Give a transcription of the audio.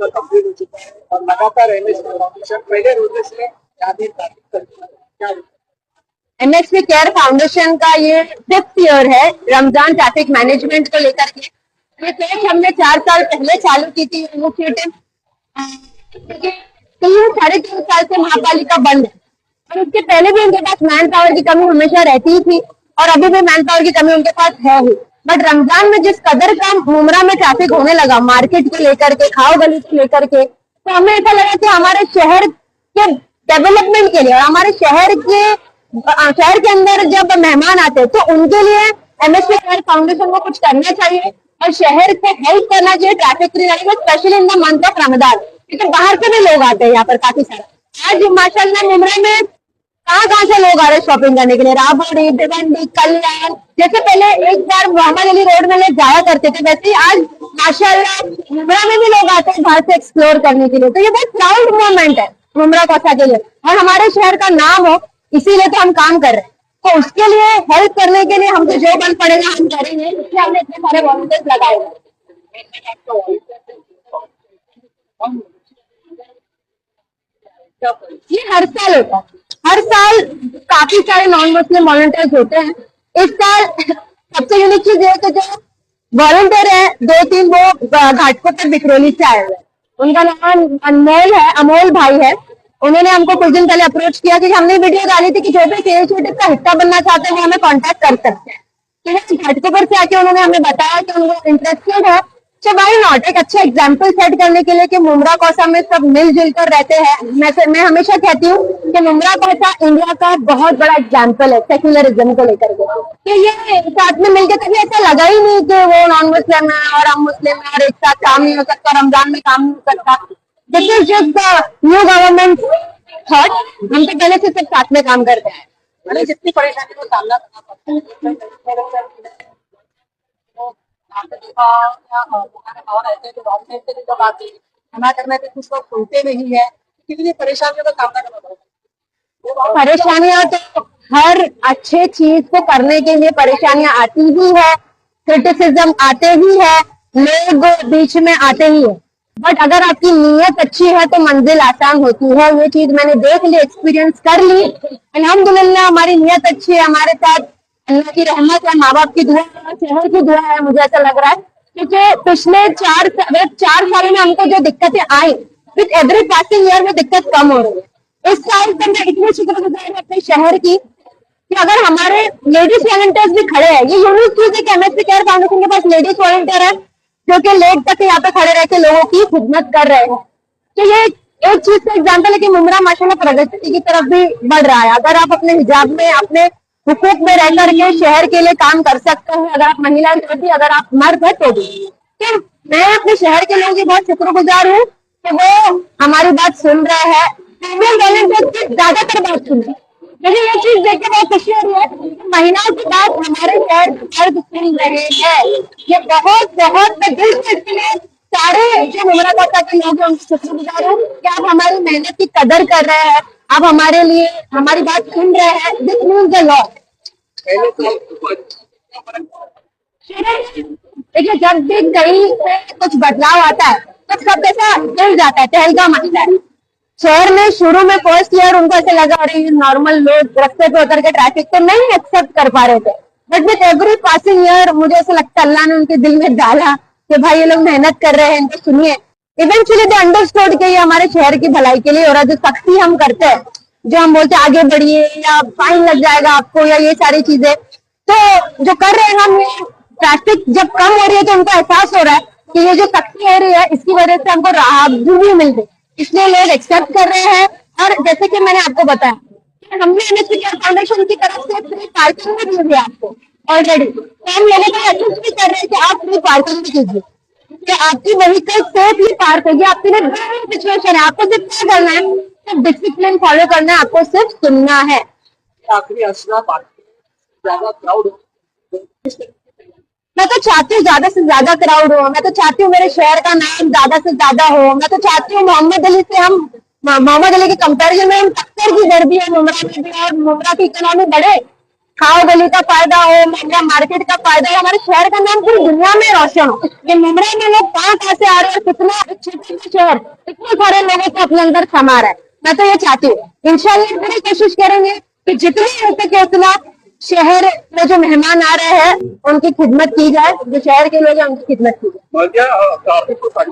Complete हो चुका है और लगातार एमएसपी फाउंडेशन पहले रोजे से ज्यादा तारीफ करती है, क्या एमएसपी केयर फाउंडेशन का ये 5th ईयर है रमजान ट्रैफिक मैनेजमेंट को लेकर के। ये पेज हमने 4 साल पहले चालू की थी इनिशिएटिव, क्योंकि 3-3.5 साल से महापालिका बंद है और उसके पहले भी उनके पास मैन पावर की कमी हमेशा रहती ही थी और अभी भी मैन पावर की कमी उनके पास है ही। बट रमजान में जिस कदर का मुमरा में ट्रैफिक होने लगा मार्केट को लेकर के, खाओ गली को लेकर के, तो हमें ऐसा लगा कि हमारे शहर के डेवलपमेंट के लिए और हमारे शहर के अंदर जब मेहमान आते हैं तो उनके लिए एमएसपी केयर फाउंडेशन को कुछ करना चाहिए और शहर को हेल्प करना चाहिए ट्रैफिक फ्री रखने, specially in the month of Ramzan, क्योंकि बाहर से भी लोग आते हैं यहाँ पर काफी सारे। आज माशाल्लाह मुमरा में कहाँ से लोग आ रहे हैं शॉपिंग करने के लिए, राबड़ी, भिवंडी, कल्याण, जैसे पहले एक बार मोहम्मद अली रोड में लोग जाया करते थे वैसे ही आज माशाल्लाह मुमरा में भी लोग आते हैं बाहर से एक्सप्लोर करने के लिए। तो ये बहुत प्राउड मोमेंट है मुमरा कौसा के लिए और हमारे शहर का नाम हो, इसीलिए तो हम काम कर रहे हैं। तो उसके लिए हेल्प करने के लिए हमको जो बन पड़ेगा हम करेंगे, इसलिए हमने इतने सारे वॉलंटियर्स लगाए हुए। ये हर साल होता है, हर साल काफी सारे नॉन मुस्लिम वॉलंटियर्स होते हैं। इस साल सबसे यूनिक चीज है कि जो वॉलंटियर है 2-3 वो घाटकोपर बिकरोली से आए हुए हैं। उनका नाम अनमोल है, अमोल भाई है। उन्होंने हमको कुछ दिन पहले अप्रोच किया कि हमने वीडियो डाली थी कि जो भी इनिशिएटिव का हिस्सा बनना चाहते हैं वो हमें कांटेक्ट कर सकते हैं। तो घाटकोपर से आके उन्होंने हमें बताया कि उनको इंटरेस्टेड है, तो वाई नॉट, एक अच्छा एग्जाम्पल सेट करने के लिए कि मुमरा कौसा में सब मिलजुल कर रहते हैं। मैं हमेशा कहती हूँ कि मुमरा कौसा इंडिया का बहुत बड़ा एग्जाम्पल है सेक्युलरिज्म को लेकर के। तो ये साथ में मिलकर कभी ऐसा लगा ही नहीं कि वो नॉन मुस्लिम है और हम मुस्लिम है और एक साथ काम नहीं हो सकता, रमजान में काम नहीं हो सकता। This is just the new government thought, हम तो पहले से सब साथ में काम करते हैं। मैंने जितनी परेशानी का सामना करना पड़ता है मना करने पे कुछ लोग सुनते नहीं है, कितनी परेशानियों का सामना करना पड़ता है। परेशानियां तो हर अच्छे चीज को करने के लिए परेशानियां आती ही है, क्रिटिसिज्म आते ही है, लोग बीच में आते ही है। बट अगर आपकी नीयत अच्छी है तो मंजिल आसान होती है। ये चीज मैंने देख ली, एक्सपीरियंस कर ली। अल्हम्दुलिल्लाह हमारी नीयत अच्छी है, हमारे साथ अल्लाह की रहमत है, माँ बाप की दुआ है, शहर की दुआ है, मुझे ऐसा लग रहा है। क्योंकि पिछले 4 साल में हमको जो दिक्कतें आई, विद एवरी पासिंग ईयर में दिक्कत कम हो रही है। इस साल तो मैं इतनी शुक्रगुजार हूँ अपने शहर की कि अगर हमारे लेडीज वॉलंटियर्स भी खड़े हैं, ये यूनिक चीज है कि एमएसपी केयर फाउंडेशन के पास लेडीज वॉलंटियर है जो कि लेट तक यहाँ पे खड़े रह के लोगों की खिदमत कर रहे हैं। तो ये एक चीज का एग्जाम्पल है कि मुमरा माशाल्लाह प्रगति की तरफ भी बढ़ रहा है। अगर आप अपने हिजाब में, अपने हुकूक में रह करके शहर के लिए काम कर सकते हैं, अगर आप महिला भी, अगर आप मर्द है तो भी। तो मैं अपने शहर के लोगों की बहुत शुक्रगुजार हूँ कि वो हमारी बात सुन रहे हैं, फीमेल वॉलंटियर की ज्यादातर बात सुन रहे हैं। मुझे ये चीज देख के बहुत खुशी हो रही है, महिलाओं की बात हमारे शहर मर्द सुन रहे हैं। ये बहुत बहुत मैं दिल से इसके लिए सारे जो मुमरा कोटा के लोग हैं उनकी शुक्रगुजार हूँ कि आप हमारी मेहनत की कदर कर रहे हैं, आप हमारे लिए हमारी बात सुन रहे हैं। This means the lot. देखिए जब भी कहीं पे कुछ बदलाव आता है तो सब ऐसा मिल जाता है, टहलगा मचता है। शहर में शुरू में फर्स्ट ईयर उनको ऐसे लगा रही नॉर्मल लोग रास्ते पे उतर के ट्रैफिक तो नहीं एक्सेप्ट कर पा रहे थे, but with every passing year मुझे ऐसा लगता है अल्लाह ने उनके दिल में डाला कि भाई ये लोग मेहनत कर रहे हैं, इनको सुनिए। इवेंचुअली दे अंडरस्टूड कि ये हमारे शहर की भलाई के लिए हो रहा है। जो सख्ती हम करते हैं, जो हम बोलते हैं आगे बढ़िए या फाइन लग जाएगा आपको या ये सारी चीजें, तो जो कर रहे हैं हम, ट्रैफिक जब कम हो रही है तो उनको एहसास हो रहा है कि ये जो सख्ती हो रही है इसकी वजह से हमको राहत भी मिल रही, इसलिए लोग एक्सेप्ट कर रहे हैं। और जैसे कि मैंने आपको बताया हमने एमएसपी केयर फाउंडेशन की तरफ से फ्री पार्किंग भी दी है आपको ऑलरेडी, तो हम लोगों को एडजस्ट भी कर रहे हैं कि आप फ्री पार्किंग भी कीजिए, कि आपकी व्हीकल सेफली पार्क होगी। आपके लिए सिचुएशन है, आपको सिर्फ क्या करना है, सिर्फ डिसिप्लिन फॉलो करना है, आपको सिर्फ सुनना है। आखिरी असला ज्यादा क्राउड मैं तो चाहती हूँ ज्यादा से ज्यादा क्राउड हो, मैं तो चाहती हूँ मेरे शहर का नाम ज्यादा से ज्यादा हो, मैं तो चाहती हूँ मोहम्मद अली के कंपैरिजन में हम टक्कर की गर्दी है मुमरा में भी और मुमरा की इकोनॉमी बढ़े। खाओ गली का फायदा हो, मुंब्रा मार्केट का फायदा हो, हमारे शहर का नाम पूरी दुनिया में रोशन हो। ये मुंब्रा में लोग कहाँ से आ रहे हैं, कितना अच्छे शहर, इतने सारे लोगों को अपने अंदर समा रहा है। मैं तो ये चाहती हूँ इंशाल्लाह पूरी कोशिश करेंगे कि जितने हो सके उतना शहर में जो मेहमान आ रहे हैं उनकी खिदमत की जाए, जो शहर के लोग हैं उनकी खिदमत की जाए।